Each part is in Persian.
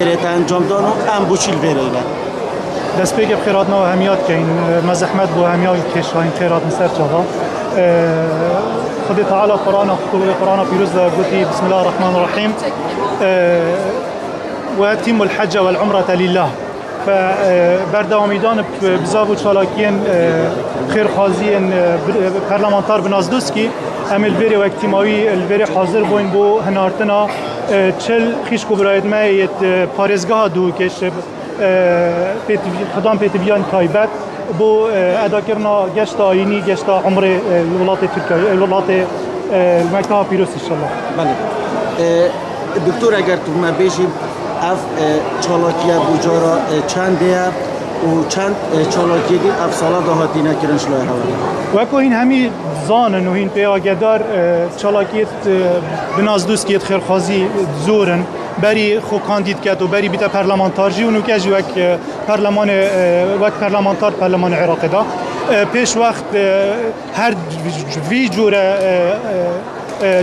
انجام دادن و ام بوچیل بیرونه دست بگه خیرات نو همیات که این مزحمت بو همیال کشاین خیرات نسر چاها خود تعالی قرآن پیروز گوتی بسم الله الرحمن الرحیم و تیم الحج والعمره لله فبردوامیدان بزاو چالاکین خیرخوازین پارلمانتار بنازدوسکی امل بری و اجتماعی البری حاضر بوین بو هنارتنا چل خیش کبرایت مایت پارزگاه دو کش خدام پیتبیان تایبت بو ادا کرنا گشت آینی گشت عمر ولات ترکیه ولات مکه پیروز ان شاء الله. بله دکتر اگر تو ما بیشیم اف چالاکیه بوجارا چنده و چند چالاکی دی اف سالا دهاتی نکرن شلای هوا و کو این همی زانن و این پیاگدار چالاکیت بنازدوسکیت خیرخوازی زورن بری خو کاندید کرد و بری بیت پارلمانتارجی و نوکجی وک پارلمان وک پارلمانتار پارلمان عراق دا پیش وقت هر وی جوره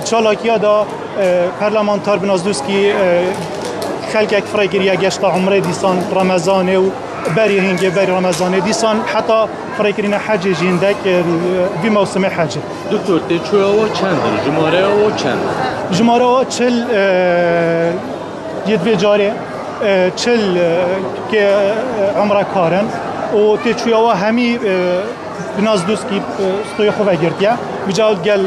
چالاکیا دا پارلمانتار بنازدوسکی خلق یک فرایگیری گشت عمره دیسان رمضان و بری هنگه بری رمضان دیسان حتی فرایگیرین حج جیندک بی موسم حج. دکتر تیچویا چند جماره و چند جماره چل یه جاره چل که عمره کارن و تیچویا همی بنازدوسکی استوی خوبه گرتیه بجاود گل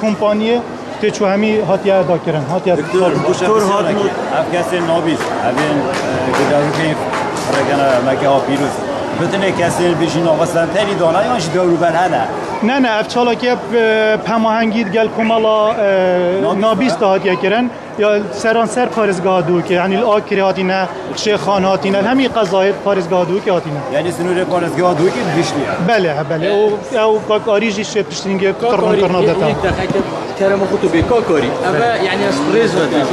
کمپانیه تیچو همی هاتیه دا کرن هاتیه دکتر هات افکاس نابیز اوین گدارو که رگنا مکه ها پیروز بتونه کسی بیشین آقاستن تری دانه یا دورو بر هنه نه افچالا که پماهنگید گل کمالا نابیز هاتیه کرن یا سرانسر پارزگاه دو که یعنی آکری هاتینه شیخان هاتینه همین قضایت پارزگاه دو که هاتینه یعنی سنور پارزگاه دو که بیشتریه بله او کاریجی شد پشتینگه قربان کرنا دتا یک دقیقه کرم خودتو به کاری اما یعنی از پریز و دیگه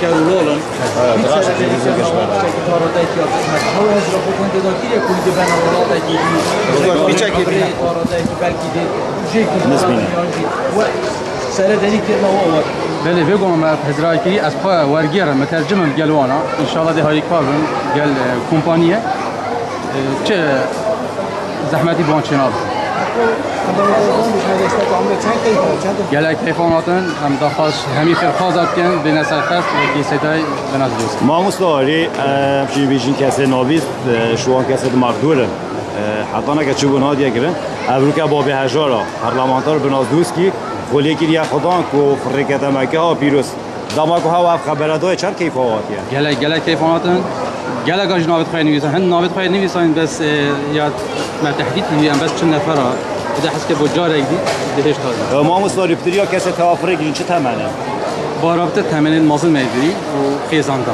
کرولالن درست تلویزیون کشور هو از رو خود دادی کلی به نوارات دیگه بیچه که بلکی دی نسبینه و سر دنی که نوار بله بگم ما هزراکی از پای ورگیره مترجم گلوانا ان شاء الله ده های کارن گل کمپانیه چه زحمتی بانچنال گل کیفاناتن هم دخواست همی خیرخوازات کن به نسل خرف گیسیدای بنازدوست ما مستعاری همچنین بیشین کسی نابیز شوان کسی مقدورن حتی نکه چوبون ها دیگه گرن ابرو که بابی هجارا پارلمانتار بنازدوسکی ولی که یا خدان کو فرقت مکه ها پیروز دما کو ها خبرات های چند کیفاواتیه گل کیفاناتن گل گاج نابت خواهی نویسن هن نابت خواهی نویسن بس یا ما تحدید هم بس چند نفره اذا حس که بجار اگدی دهش تازه ما مستعاری بتریا کسی توافر گرین چه تمنه با رابطه تمن المازن میدی و خیزان دا